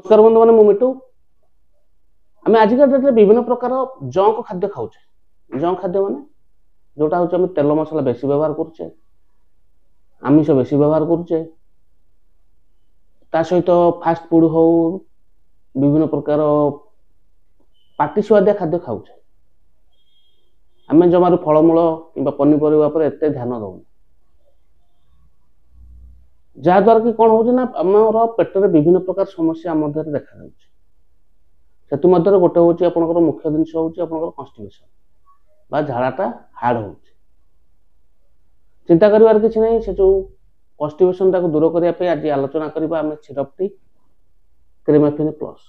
नमस्कार बंधु मैंने मिटू आम आजिका डेट में विभिन्न प्रकार जंक खाद्य खाऊे। जंक खाद्य माने जोटा हूँ तेल मसला बेसी व्यवहार करुचे, आमिष बेसी व्यवहार करुचे, ता सहित फास्ट फूड हो विभिन्न प्रकार पाटी सुआदिया खाद्य खाऊे। आम जमार फलमूल कि पनीपरिया पर एत ध्यान दौन जहाद्वारा कि कौन हो आमर पेटर विभिन्न प्रकार समस्या आम देह देखा से गोटे हूँ आप मुख्य जिनस हूँ कन्स्टिपेशन बा झाड़ाटा हार्ड हो चिंता करिवार किछि नहीं। से जो कन्स्टिपेशन टाको दूर करने आज आलोचना करबा आम सिरप टी क्रीमाफिन प्लस।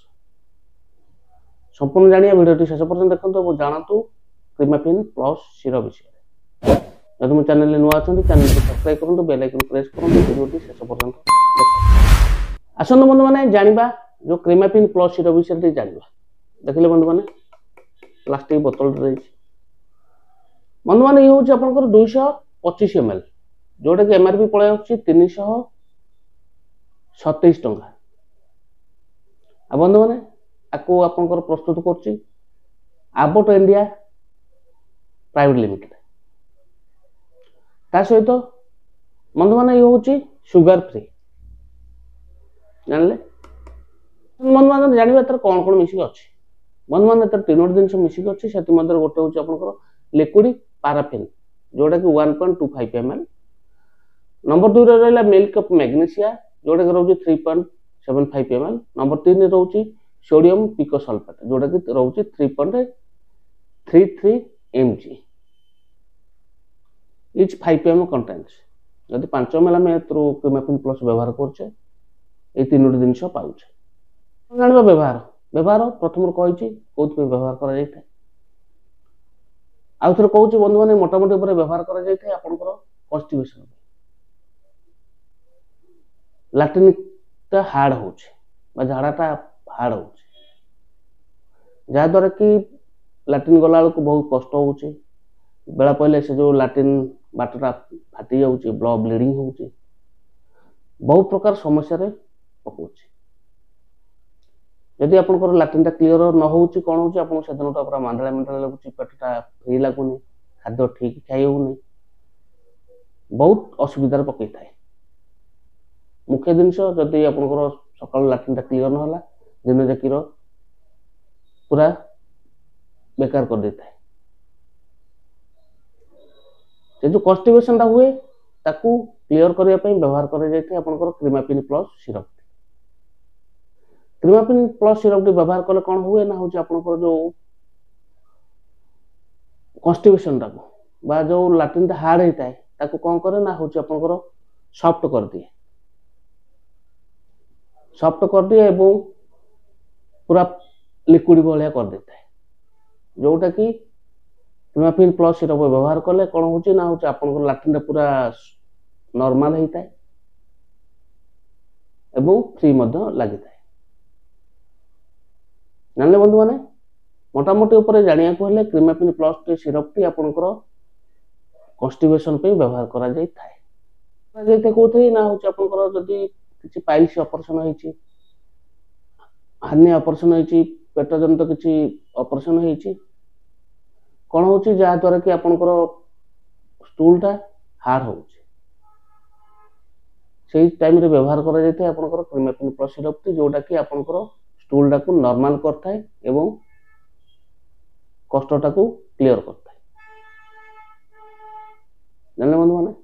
संपूर्ण जानिया वीडियो शेष पर्यंत देखो जानतु क्रीमाफिन प्लस सिरप विषय। यदि मो चैनल नुआ अच्छा चैनल को सब्सक्राइब करूँ, बेल आइकन प्रेस करूँ, वीडियो शेष पर्यंत देखो। आसंत बंधु मैंने जानिबा जो क्रीमाफिन प्लस सिरप विषय जानिबा। देखिले बंधु मैंने प्लास्टिक बोतल बंधु मैंने ये हूँ आपंकर 225 ml जोटा कि एमआरपी पड़े 327 टंका। बंधु मैंने आपको आपंकर प्रस्तुत कर आबोट इंडिया प्राइवेट लिमिटेड। ता सहित बंधु मैंने ये हूँ सुगर फ्री जानले। बंधु मैंने जानवा तर कौन कौन मिसिक अच्छी बंधु मैंने तर 3 जिन मिसिक अच्छी से गोटे हूँ आपंकर लिक्विड पाराफिन जोटा कि 1.25 ml। नंबर 2 रहा मिल्क ऑफ मैग्नेशिया जोटा कि रोचे 3.75 ml। नंबर 3 रोचे सोडियम पिकोसल्फेट जोटा कि रोचे 3.33 mg इच 5 ml कंटेन्स। जदि 5 ml आम क्रीमाफिन प्लस व्यवहार करुचे ये 3 जिन पाचे। जानवा व्यवहार व्यवहार प्रथम कही कौन व्यवहार कर आउ थे कहूँ बंधु मैंने मोटामोटी व्यवहार कर कन्स्टिपेशन लैट्रिन हार्ड हो झाड़ाटा हार्ड हो जहाद्वारा कि लैट्रिन गला बेलू बहुत कष्ट हो बेला पहले से जो लैट्रिन बाटटा फाटी जाऊँच ब्लड ब्लीडिंग हो बहुत प्रकार समस्या पकाऊ। जदि आप लैट्रिन क्लीयर न हो कौन हो से दिन पूरा मांदला मांदला लगुच पेटा फ्री लगुनि खाद्य ठीक खाई होनी बहुत असुविधा पकई थाए। मुख्य जिनस जदि आप सकाल लैट्रिन क्लीयर ना दिन जाकर पूरा बेकार कर देता है। जो कन्स्टिपेशन हुए ताकू क्लीयर करने व्यवहार कर क्रीमाफिन प्लस सिरप। क्रीमाफिन प्लस सिरप व्यवहार कले कौन हुए ना हूँ आपंकर जो कन्स्टिपेशन बा जो लैट्रिन हार्ड होता है कौन करे ना हूँ आपंकर सॉफ्ट कर दिए एवं पूरा लिक्विड भाया कर देता है। जोटा कि क्रीमाफिन प्लस सिरप व्यवहार कले कौन हो ना हूँ आपंकर लैट्रिन पूरा नॉर्मल होता है एवं फ्री लगी था। जानले बंधु मैंने मोटामोटी जाना हेल्ले क्रीमाफिन प्लस टी सिरप टी आपंकर कन्स्टिपेशन व्यवहार कर कौन ना हूँ आपंकर जदि किसी पाइल्स ऑपरेशन होती हार्निया ऑपरेशन होती पेट जनित किसी ऑपरेशन होती कौन हो जहाद्वारा कि आपंकर स्टूलटा हार्ड हो टाइम रे व्यवहार कर क्रीमाफिन प्लस सिरप टी जोटा कि आपंकर स्टूलटा को नॉर्मल करता है एवं कष्टटा को क्लियर करता है। जानले बंधु मैंने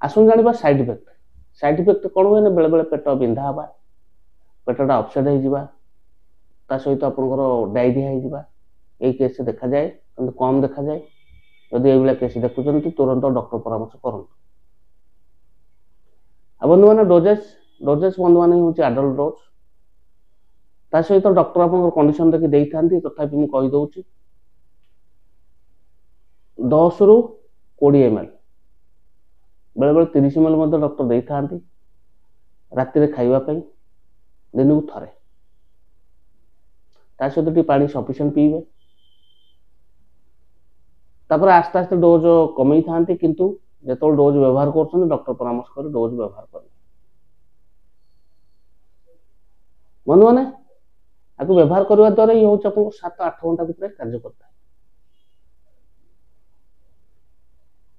आसन जाना साइड इफेक्ट। साइड इफेक्ट कौन हुए ना बेले बेले पेट बिंधा हवा पेटा अपसेट हो सहित आपंकर डायरिया हो केस देखा जाए कम देखा जाए। जदि ये केस देखुं तुरंत डॉक्टर परामर्श करूँ। बंधु मैंने डोजेस बंधु मैंने हूँ एडल्ट डोज ता सहित डॉक्टर आप कंडीशन देखिए तथापि मुझे कहीदे 10 ରୁ 20 ml बेले बेले 30 ml डॉक्टर दे था राति खावाई दिन को थे ता सहित पानी सफिशिएंट पीबे तापर आस्ते आस्ते डोज कमई था किंतु जो डोज व्यवहार कर डॉक्टर परामर्श कर डोज व्यवहार कर। ବନ୍ଧୁମାନେ ତାକୁ ବ୍ୟବହାର କରିବା ଦ୍ୱାରା ଇଏ ହେଉଛି ଆପଣଙ୍କୁ 7-8 ଘଣ୍ଟା ଭିତରେ କାର୍ଯ୍ୟ କରିଥାଏ।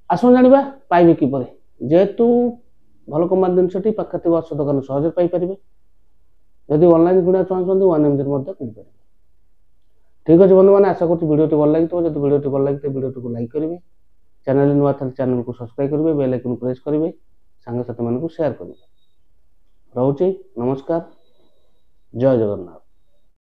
ଆସନ୍ତୁ ଜାଣିବା ପାଇବେ କିପରି। ଯେହେତୁ ଭଲ କମ୍ପାନୀ ଜିନିଷଟି ପାଖରେ ଥିବା ଔଷଧ ଦୋକାନ ସହଜରେ ପାଇପାରିବେ। ଯଦି ଅନଲାଇନ୍ କିଣିବାକୁ ଚାହୁଁଛନ୍ତି 1mg ମଧ୍ୟ କିଣିପାରିବେ। ଠିକ୍ ଅଛି ବନ୍ଧୁମାନେ, ଆଶା କରୁଛି ଭିଡ଼ିଓଟି ଭଲ ଲାଗିଥିବ। ଯଦି ଭିଡ଼ିଓଟି ଭଲ ଲାଗିଥିବ ଭିଡ଼ିଓଟିକୁ ଲାଇକ୍ କରିବେ, ଚ୍ୟାନେଲ ନୂଆ ଥିଲେ ଚ୍ୟାନେଲକୁ ସବସ୍କ୍ରାଇବ୍ କରିବେ, ବେଲ୍ ଆଇକନ୍ ପ୍ରେସ୍ କରିବେ, ସାଙ୍ଗସାଥିମାନଙ୍କୁ ସେୟାର କରିବେ। ରହୁଛି, ନମସ୍କାର, ଜୟ ଜଗନ୍ନାଥ।